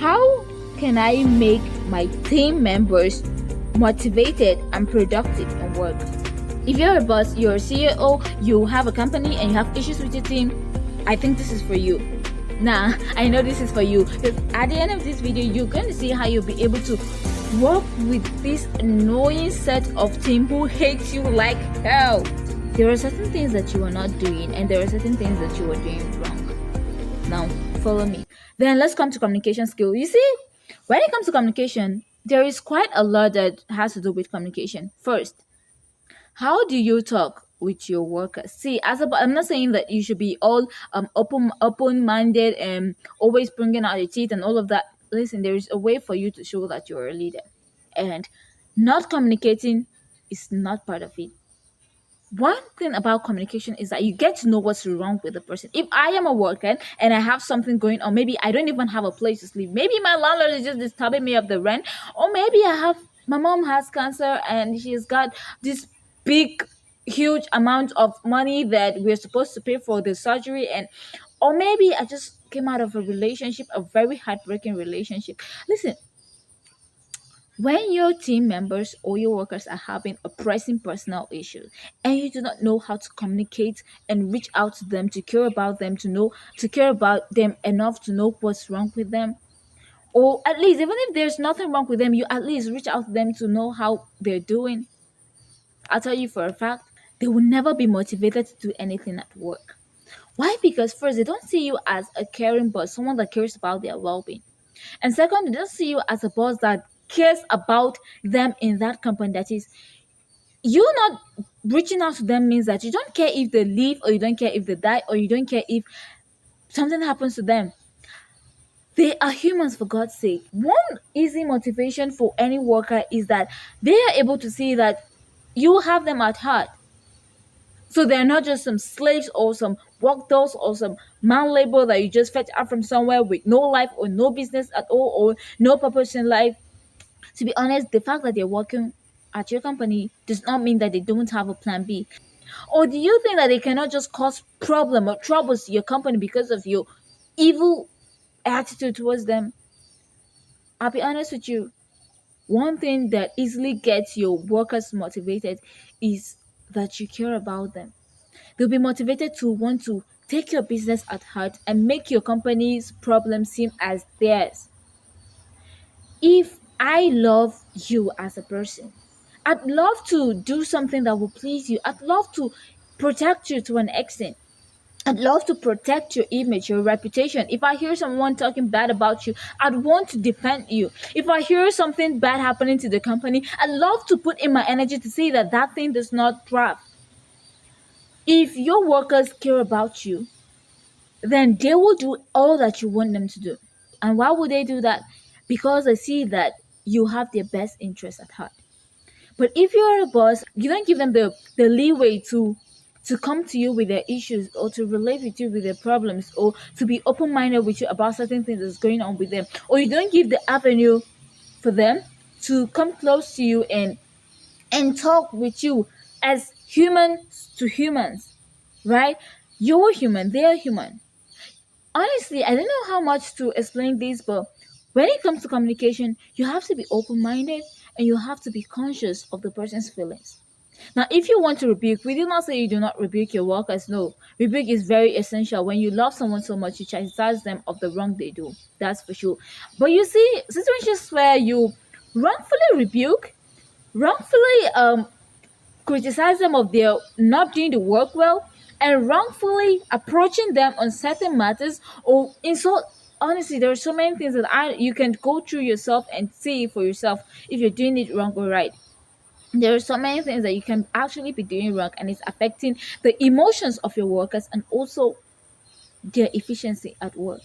How can I make my team members motivated and productive in work? If you're a boss, you're a CEO, you have a company and you have issues with your team, I think this is for you. Nah, I know this is for you, because at the end of this video, you're going to see how you'll be able to work with this annoying set of team who hates you like hell. There are certain things that you are not doing, and there are certain things that you are doing wrong. Now, follow me. Then let's come to communication skill. You see, when it comes to communication, there is quite a lot that has to do with communication. First, how do you talk with your workers? See, I'm not saying that you should be all open minded and always bringing out your teeth and all of that. Listen, there is a way for you to show that you're a leader, and not communicating is not part of it. One thing about communication is that you get to know what's wrong with the person. If I am a worker and I have something going on, maybe I don't even have a place to sleep. Maybe my landlord is just disturbing me of the rent, or maybe my mom has cancer and she's got this big, huge amount of money that we're supposed to pay for the surgery, or maybe I just came out of a relationship, a very heartbreaking relationship. Listen, when your team members or your workers are having a pressing personal issue and you do not know how to communicate and reach out to them, to care about them, to care about them enough to know what's wrong with them, or at least even if there's nothing wrong with them, you at least reach out to them to know how they're doing, I'll tell you for a fact, they will never be motivated to do anything at work. Why? Because first, they don't see you as a caring boss, someone that cares about their well-being. And second, they don't see you as a boss that cares about them in that company. That is, you not reaching out to them means that you don't care if they leave, or you don't care if they die, or you don't care if something happens to them. They are humans, for God's sake. One easy motivation for any worker is that they are able to see that you have them at heart. So they're not just some slaves or some work dolls or some man labor that you just fetch out from somewhere with no life or no business at all or no purpose in life. To be honest, the fact that they're working at your company does not mean that they don't have a plan B. Or do you think that they cannot just cause problem or troubles to your company because of your evil attitude towards them? I'll be honest with you. One thing that easily gets your workers motivated is that you care about them. They'll be motivated to want to take your business at heart and make your company's problems seem as theirs. If I love you as a person, I'd love to do something that will please you. I'd love to protect you to an extent. I'd love to protect your image, your reputation. If I hear someone talking bad about you, I'd want to defend you. If I hear something bad happening to the company, I'd love to put in my energy to see that that thing does not thrive. If your workers care about you, then they will do all that you want them to do. And why would they do that? Because they see that you have their best interest at heart. But if you're a boss, you don't give them the leeway to come to you with their issues, or to relate with you with their problems, or to be open-minded with you about certain things that's going on with them, or you don't give the avenue for them to come close to you and talk with you as humans to humans, right? You're human, they're human. Honestly, I don't know how much to explain this, but when it comes to communication, you have to be open-minded and you have to be conscious of the person's feelings. Now, if you want to rebuke, we do not say you do not rebuke your workers. No, rebuke is very essential. When you love someone so much, you chastise them of the wrong they do. That's for sure. But you see, situations where you wrongfully rebuke, wrongfully criticize them of their not doing the work well, and wrongfully approaching them on certain matters, or insult. Honestly, there are so many things that you can go through yourself and see for yourself if you're doing it wrong or right. There are so many things that you can actually be doing wrong, and it's affecting the emotions of your workers and also their efficiency at work.